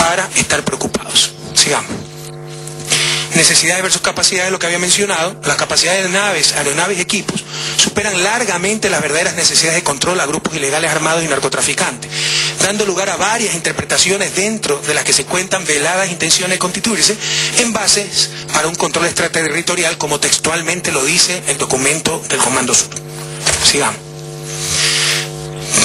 para estar preocupados. Sigamos. Necesidades versus capacidades, lo que había mencionado. Las capacidades de naves, aeronaves y equipos superan largamente las verdaderas necesidades de control a grupos ilegales armados y narcotraficantes, dando lugar a varias interpretaciones dentro de las que se cuentan veladas intenciones de constituirse en bases para un control extraterritorial, como textualmente lo dice el documento del Comando Sur. Sigamos.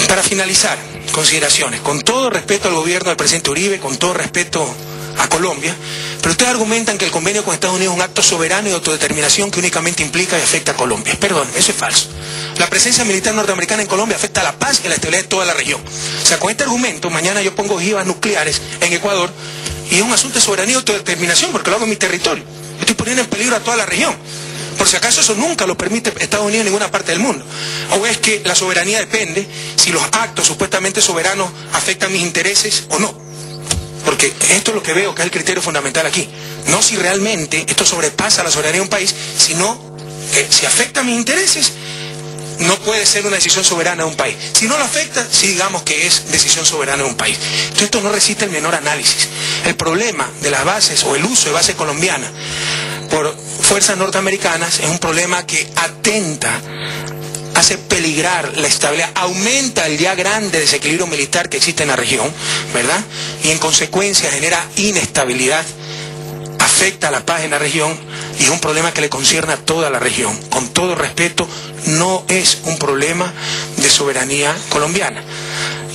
Para finalizar, consideraciones. Con todo respeto al gobierno del presidente Uribe, con todo respeto a Colombia, pero ustedes argumentan que el convenio con Estados Unidos es un acto soberano y de autodeterminación que únicamente implica y afecta a Colombia. Perdón, eso es falso. La presencia militar norteamericana en Colombia afecta a la paz y a la estabilidad de toda la región. O sea, con este argumento, mañana yo pongo ojivas nucleares en Ecuador y es un asunto de soberanía y autodeterminación porque lo hago en mi territorio. Estoy poniendo en peligro a toda la región. Por si acaso eso nunca lo permite Estados Unidos en ninguna parte del mundo. O es que la soberanía depende si los actos supuestamente soberanos afectan mis intereses o no. Porque esto es lo que veo que es el criterio fundamental aquí. No si realmente esto sobrepasa la soberanía de un país, sino que si afecta a mis intereses, no puede ser una decisión soberana de un país. Si no lo afecta, sí digamos que es decisión soberana de un país. Entonces esto no resiste el menor análisis. El problema de las bases o el uso de bases colombianas por fuerzas norteamericanas es un problema que atenta, hace peligrar la estabilidad, aumenta el ya grande desequilibrio militar que existe en la región, ¿verdad? Y en consecuencia genera inestabilidad, afecta a la paz en la región y es un problema que le concierne a toda la región. Con todo respeto, no es un problema de soberanía colombiana.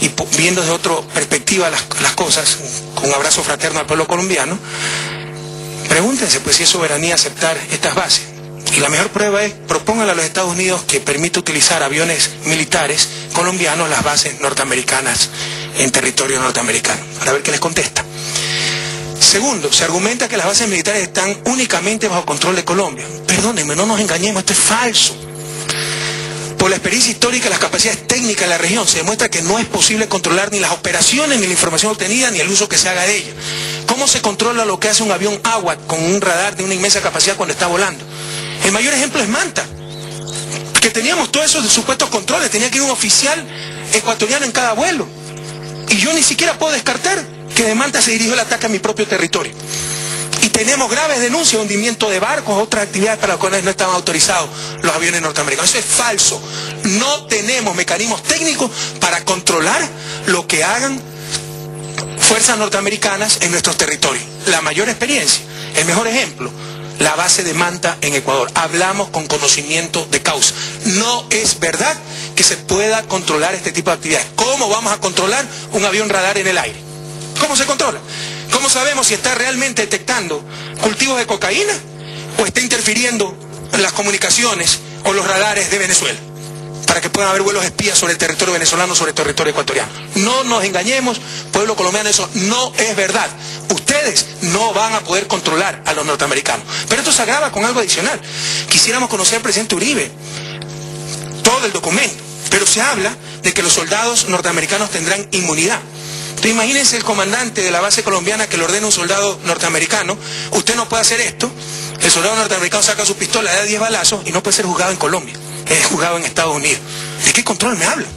Y viendo desde otra perspectiva las cosas, con un abrazo fraterno al pueblo colombiano, pregúntense pues si es soberanía aceptar estas bases. Y la mejor prueba es, propónganle a los Estados Unidos que permita utilizar aviones militares colombianos las bases norteamericanas en territorio norteamericano, para ver qué les contesta. Segundo, se argumenta que las bases militares están únicamente bajo control de Colombia. Perdónenme, no nos engañemos, esto es falso. Por la experiencia histórica y las capacidades técnicas de la región, se demuestra que no es posible controlar ni las operaciones, ni la información obtenida, ni el uso que se haga de ella. ¿Cómo se controla lo que hace un avión AWAC con un radar de una inmensa capacidad cuando está volando? El mayor ejemplo es Manta, que teníamos todos esos supuestos controles, tenía que ir un oficial ecuatoriano en cada vuelo. Y yo ni siquiera puedo descartar que de Manta se dirigió el ataque a mi propio territorio. Y tenemos graves denuncias de hundimiento de barcos, otras actividades para las cuales no estaban autorizados los aviones norteamericanos. Eso es falso. No tenemos mecanismos técnicos para controlar lo que hagan fuerzas norteamericanas en nuestros territorios. La mayor experiencia, el mejor ejemplo, la base de Manta en Ecuador. Hablamos con conocimiento de causa. No es verdad que se pueda controlar este tipo de actividades. ¿Cómo vamos a controlar un avión radar en el aire? ¿Cómo se controla? ¿Cómo sabemos si está realmente detectando cultivos de cocaína o está interfiriendo en las comunicaciones o los radares de Venezuela para que puedan haber vuelos espías sobre el territorio venezolano, sobre el territorio ecuatoriano? No nos engañemos, pueblo colombiano, eso no es verdad. Ustedes no van a poder controlar a los norteamericanos. Pero esto se agrava con algo adicional. Quisiéramos conocer al presidente Uribe todo el documento, pero se habla de que los soldados norteamericanos tendrán inmunidad. Entonces imagínense el comandante de la base colombiana que le ordena a un soldado norteamericano: usted no puede hacer esto. El soldado norteamericano saca su pistola, le da 10 balazos y no puede ser juzgado en Colombia, es juzgado en Estados Unidos. ¿De qué control me habla?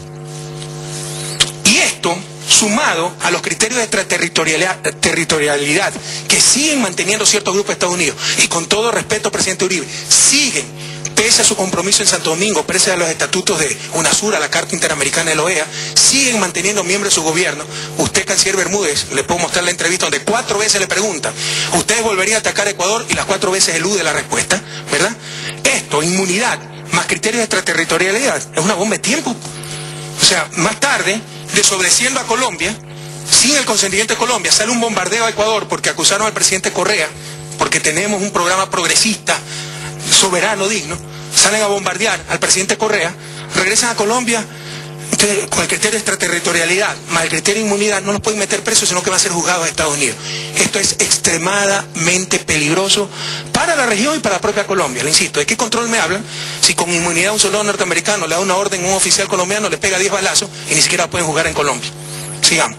Y esto, sumado a los criterios de extraterritorialidad que siguen manteniendo ciertos grupos de Estados Unidos, y con todo respeto, presidente Uribe, siguen, pese a su compromiso en Santo Domingo, pese a los estatutos de UNASUR, a la Carta Interamericana de la OEA, siguen manteniendo miembros de su gobierno. Usted, canciller Bermúdez, le puedo mostrar la entrevista donde 4 veces le preguntan: ¿ustedes volverían a atacar a Ecuador? Y las 4 veces elude la respuesta, ¿verdad? Esto, inmunidad, más criterios de extraterritorialidad, es una bomba de tiempo. O sea, más tarde, desobedeciendo a Colombia, sin el consentimiento de Colombia, sale un bombardeo a Ecuador porque acusaron al presidente Correa, porque tenemos un programa progresista, soberano, digno, salen a bombardear al presidente Correa, regresan a Colombia. Entonces, con el criterio de extraterritorialidad más el criterio de inmunidad, no los pueden meter presos, sino que van a ser juzgados a Estados Unidos. Esto es extremadamente peligroso para la región y para la propia Colombia. Le insisto, ¿de qué control me hablan si con inmunidad un soldado norteamericano le da una orden a un oficial colombiano, le pega 10 balazos y ni siquiera pueden jugar en Colombia? Sigamos.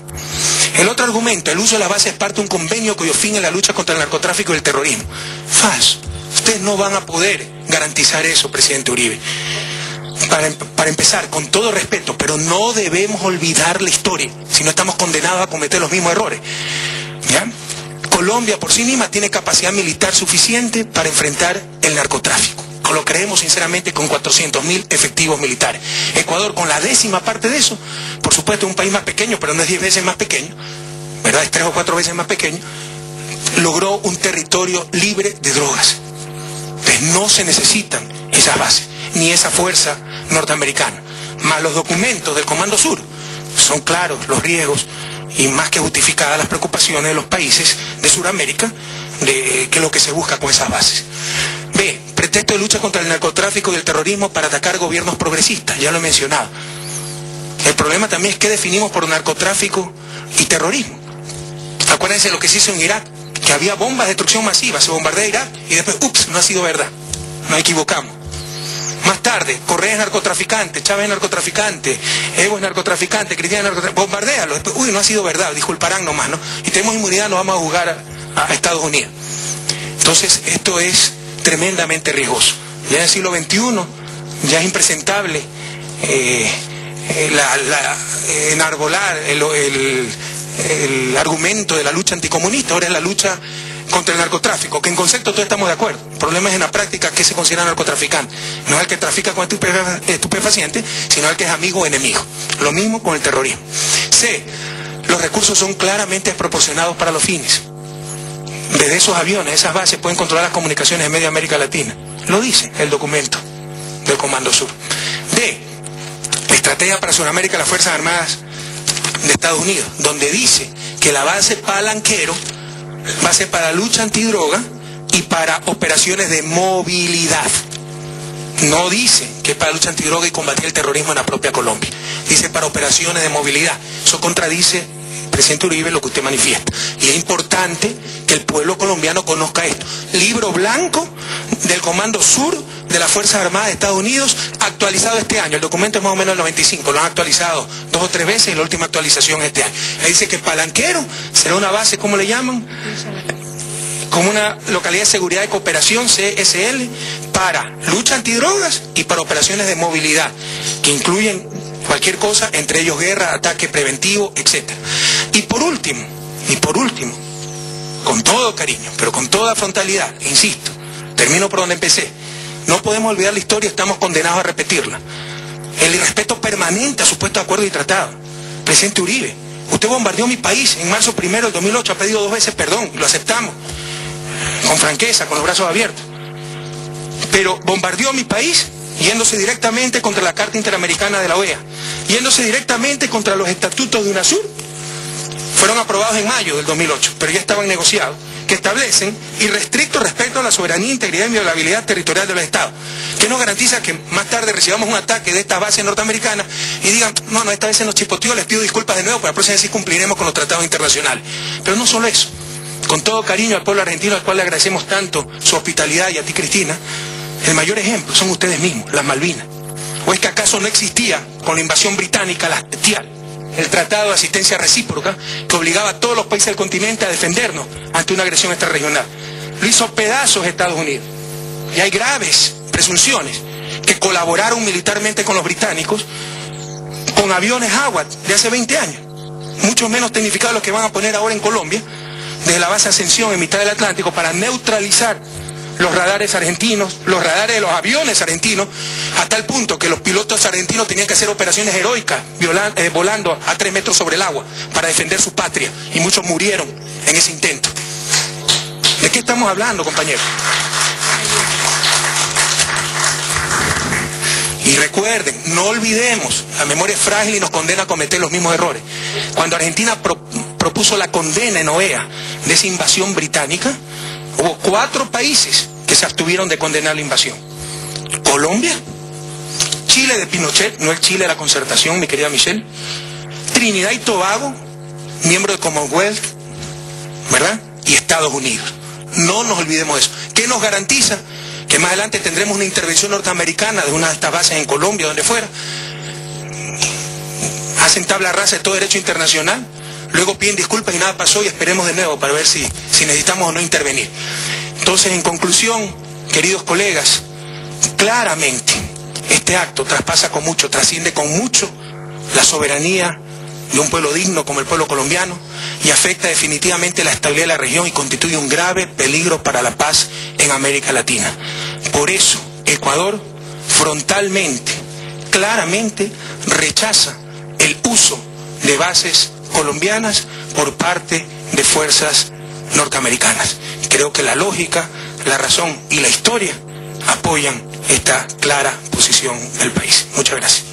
El otro argumento: el uso de la base es parte de un convenio cuyo fin es la lucha contra el narcotráfico y el terrorismo. Falso. Ustedes no van a poder garantizar eso, presidente Uribe. Para empezar, con todo respeto, pero no debemos olvidar la historia, si no estamos condenados a cometer los mismos errores. Colombia por sí misma tiene capacidad militar suficiente para enfrentar el narcotráfico. Lo creemos sinceramente con 400.000 efectivos militares. Ecuador, con la 10ª parte de eso, por supuesto es un país más pequeño, pero no es 10 veces más pequeño, ¿verdad? Es 3 o 4 veces más pequeño, logró un territorio libre de drogas. Entonces no se necesitan esas bases, ni esa fuerza norteamericana. Más los documentos del Comando Sur, son claros los riesgos y más que justificadas las preocupaciones de los países de Sudamérica de que lo que se busca con esas bases. B, pretexto de lucha contra el narcotráfico y el terrorismo para atacar gobiernos progresistas, ya lo he mencionado. El problema también es qué definimos por narcotráfico y terrorismo. Acuérdense lo que se hizo en Irak, que había bombas de destrucción masiva, se bombardea Irak y después, ups, no ha sido verdad, nos equivocamos. Más tarde, Correa es narcotraficante, Chávez es narcotraficante, Evo es narcotraficante, Cristina es narcotraficante, bombardéalo, después, uy, no ha sido verdad, disculparán nomás, ¿no? Y tenemos inmunidad, no vamos a jugar a Estados Unidos. Entonces, esto es tremendamente riesgoso. Ya en el siglo XXI ya es impresentable enarbolar el argumento de la lucha anticomunista. Ahora es la lucha contra el narcotráfico, que en concepto todos estamos de acuerdo. El problema es en la práctica qué se considera narcotraficante. No es el que trafica con estupefacientes, sino el que es amigo o enemigo. Lo mismo con el terrorismo. C, los recursos son claramente desproporcionados para los fines. Desde esos aviones, esas bases pueden controlar las comunicaciones en media América Latina. Lo dice el documento del Comando Sur. D, estrategia para Sudamérica, las Fuerzas Armadas de Estados Unidos, donde dice que la base Palanquero va a ser para lucha antidroga y para operaciones de movilidad. No dice que es para lucha antidroga y combatir el terrorismo en la propia Colombia. Dice para operaciones de movilidad. Eso contradice, presidente Uribe, lo que usted manifiesta. Y es importante que el pueblo colombiano conozca esto. Libro blanco del Comando Sur de las Fuerzas Armadas de Estados Unidos, actualizado este año. El documento es más o menos del 95, lo han actualizado 2 o 3 veces y la última actualización este año. Ahí dice que Palanquero será una base, ¿cómo le llaman? Como una localidad de seguridad y cooperación, CSL, para lucha antidrogas y para operaciones de movilidad, que incluyen cualquier cosa, entre ellos guerra, ataque preventivo, etc. Y por último, con todo cariño, pero con toda frontalidad, insisto, termino por donde empecé, no podemos olvidar la historia, estamos condenados a repetirla. El irrespeto permanente a supuestos acuerdos y tratados. Presidente Uribe, usted bombardeó mi país en marzo 1 del 2008, ha pedido 2 veces perdón, lo aceptamos, con franqueza, con los brazos abiertos. Pero bombardeó mi país yéndose directamente contra la Carta Interamericana de la OEA, yéndose directamente contra los estatutos de UNASUR. Fueron aprobados en mayo del 2008, pero ya estaban negociados, que establecen irrestricto respeto a la soberanía, integridad y inviolabilidad territorial de los Estados, que nos garantiza que más tarde recibamos un ataque de estas bases norteamericanas y digan, no, esta vez se nos chipoteó, les pido disculpas de nuevo, pero la próxima vez sí cumpliremos con los tratados internacionales. Pero no solo eso, con todo cariño al pueblo argentino, al cual le agradecemos tanto su hospitalidad, y a ti, Cristina, el mayor ejemplo son ustedes mismos, las Malvinas. ¿O es que acaso no existía con la invasión británica la TIAL? El Tratado de Asistencia Recíproca, que obligaba a todos los países del continente a defendernos ante una agresión extrarregional. Lo hizo pedazos Estados Unidos. Y hay graves presunciones que colaboraron militarmente con los británicos con aviones Howard de hace 20 años. Mucho menos tecnificados los que van a poner ahora en Colombia, desde la base Ascensión en mitad del Atlántico, para neutralizar los radares argentinos, los radares de los aviones argentinos, a tal punto que los pilotos argentinos tenían que hacer operaciones heroicas, volando a 3 metros sobre el agua, para defender su patria, y muchos murieron en ese intento. ¿De qué estamos hablando, compañeros? Y recuerden, no olvidemos, la memoria es frágil y nos condena a cometer los mismos errores. Cuando Argentina propuso la condena en OEA de esa invasión británica, hubo 4 países que se abstuvieron de condenar la invasión. Colombia, Chile de Pinochet, no el Chile de la concertación, mi querida Michelle, Trinidad y Tobago, miembro de Commonwealth, ¿verdad? Y Estados Unidos. No nos olvidemos de eso. ¿Qué nos garantiza? Que más adelante tendremos una intervención norteamericana de una de estas bases en Colombia, donde fuera. Hacen tabla rasa de todo derecho internacional. Luego piden disculpas y nada pasó, y esperemos de nuevo para ver si necesitamos o no intervenir. Entonces, en conclusión, queridos colegas, claramente este acto traspasa con mucho, trasciende con mucho la soberanía de un pueblo digno como el pueblo colombiano, y afecta definitivamente la estabilidad de la región y constituye un grave peligro para la paz en América Latina. Por eso, Ecuador frontalmente, claramente rechaza el uso de bases colombianas por parte de fuerzas norteamericanas. Creo que la lógica, la razón y la historia apoyan esta clara posición del país. Muchas gracias.